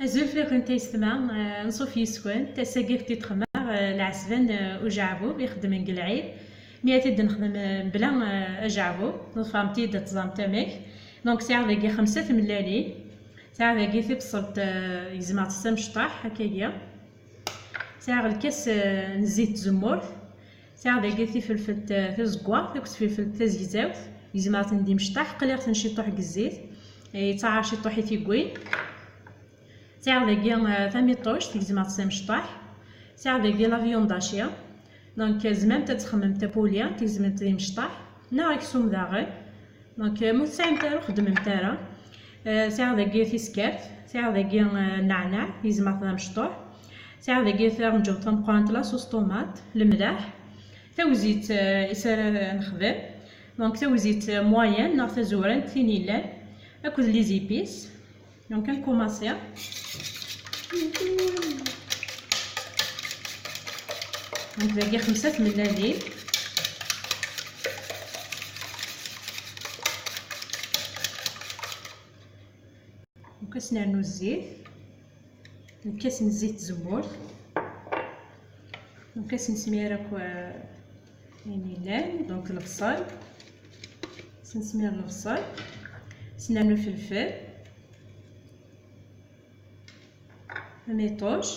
Azul fliɣ تيستمع نصوف يسكن تساقيك تيتخمر العسبان وجعبو يخدم العيد مياتي نخدم بلا جعبو فهمتي تزام تماك دونك ساعه ذاكي 5 ملالين ساعه ذاكي تبصلت يزمع تسمشطاح هكايا ساعه الكاس نزيت زمور ساعه ذاكي فلفل تزكوا داك فلفل تزيزاوت يزمع تندي مشطاح قليل تنشيطوح الزيت يتعار شيطوحي تيكوين ساعه ذاكي ثاميطوش تيزمع تسمشطاح ساعه ذاكي لافيون داشيا دونك زمان تتخمم تابوليا تيزمن تدي مشطاح ناكسوم داغي دونك مو ساعه نتاعو خدم نتاعا ساعه ذاكي تيسكارت ساعه ذاكي النعناع يزمع تدا مشطوح ساعه ذاكي ثانجو تنقرانت لاصوص طوماط الملاح توزيت يسار نخدم دونك توزيت موين ناغ تزوران تينيلان اكل لي زيبيس دونك نكوماسيا دونك ذاكي 5 ملالين وكاس نعنو الزيت كاس زيت زمور وكاس نسميرك يعني لان دونك البصل نسمير البصل سنعملو الفلفل ميطوش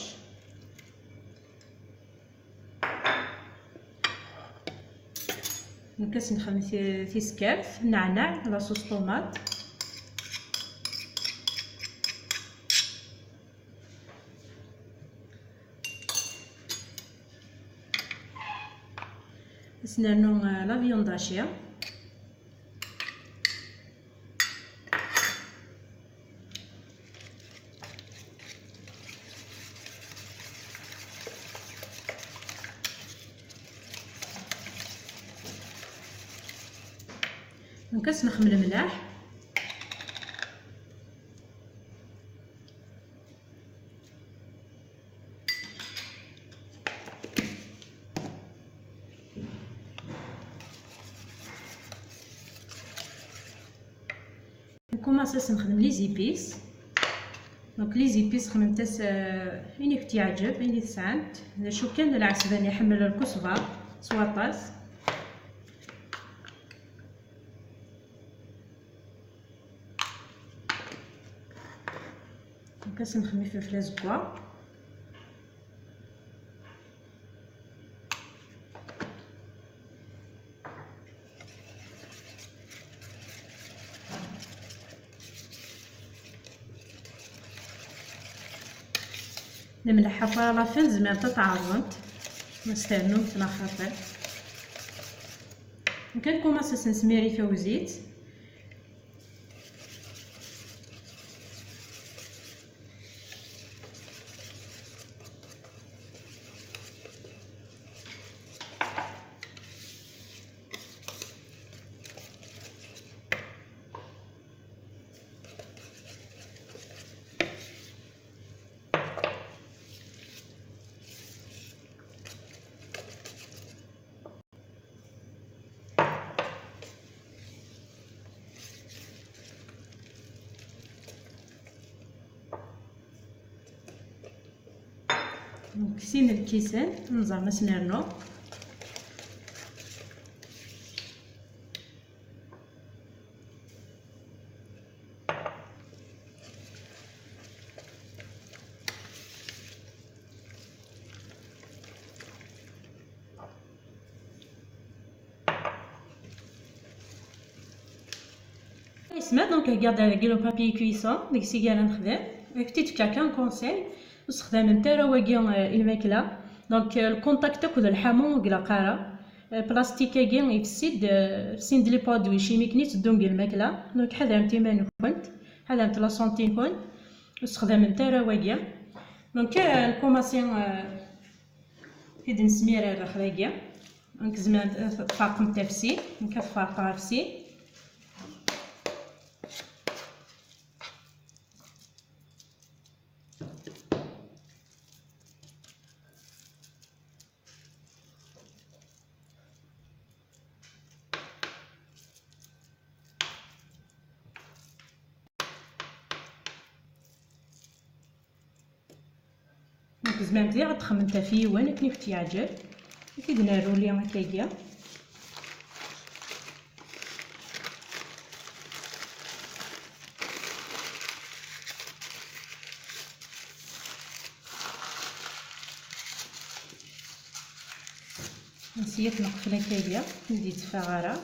نكاس نخدم تيسكارت نعناع لاصوص طوماط نسنانو لا فيون داشيا نكاس نخمل الملاح نكوماسي نخدم لي زيبيس دونك لي زيبيس خممتاس فين تعجب فين تسعنت شو كان العسبان يحمل الكزبر سواطاس نكاس نخمي فلفل زكوا نملحها فرافل زمان تتعرض نستعملو مثل خاطر كنكوماسي نسميري فيها وزيت كسين الكيسان نزعم سنرنو اسمع دونك غارد على لو بابي كويسون ديك سي كاع نخدم كتيت كاكا كونساي واستخدام نتاعو واكي الماكله دونك الكونتاكت تاكل الحموم وكلا قاره بلاستيكا كاع يفسد سين لي برودوي شيميك نيت دونك الماكله دونك حذر انت كنت حذر انت لا سونتي كنت واستخدام نتاعو واكي دونك نكوماسي كيد نسمير الرخلاكيا دونك زمان فرق نتافسي دونك فرق رافسي زعما مزيان غتخمم نتا في يوان كيف تيعجب. كي درنا الرولي هكايا نسيت نقفل هكايا نزيد فغاره.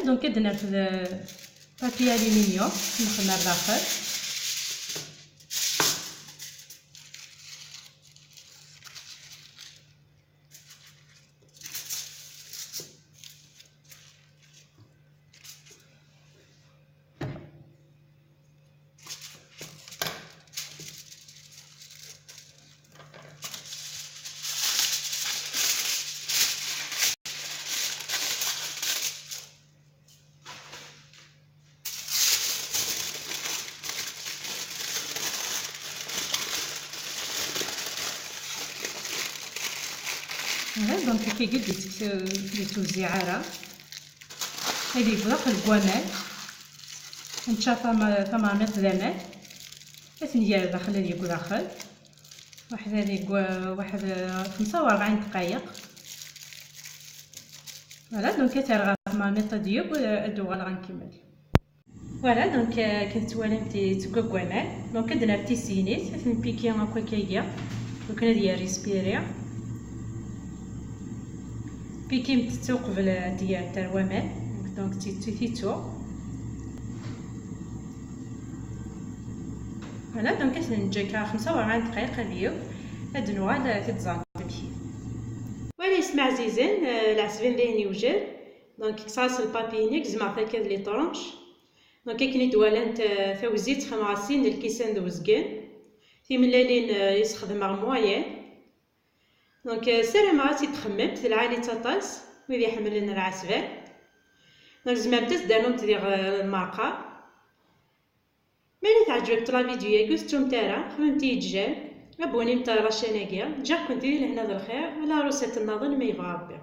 دونك درنا في بابي الومنيوم نخدم الداخل. دونك كي قد الزعاره هذه بلاق الكوامات نشافا ثمانية دامات اثنيا داخل هذه داخل واحد هذه واحد 45 دقائق. فوالا دونك ترغى ثمانية ديوب ادو غالا غنكمل. فوالا دونك كتوالم تكوامات دونك درنا بتي سينيت ثم بيكي هكا كايا دونك هذه ريسبيري بيكي متتو قبل ديال التروامات دونك تيتو. فوالا دونك نجيكا 45 دقيقه ديال هاد النوع كتزعم تمشي. ولا يسمع عزيزين العسبان اللي يوجد دونك كتصاص البابينيك زعما هكا لي طرونش دونك كي دوالنت فوزيت 50 الكيسان دوزكن في ملالين يستخدم موين دونك سير ما تيتخمم العالي تطاس ويلي يحمل لنا العسبان دونك زعما بدات دارهم تدير المارقه. ملي تعجبك لا فيديو ياكوس نتايا خممتي يتجال ابوني نتا لاشين هكا جاكم ديري لهنا الخير على روسيت الناظر ما يبغى ربي.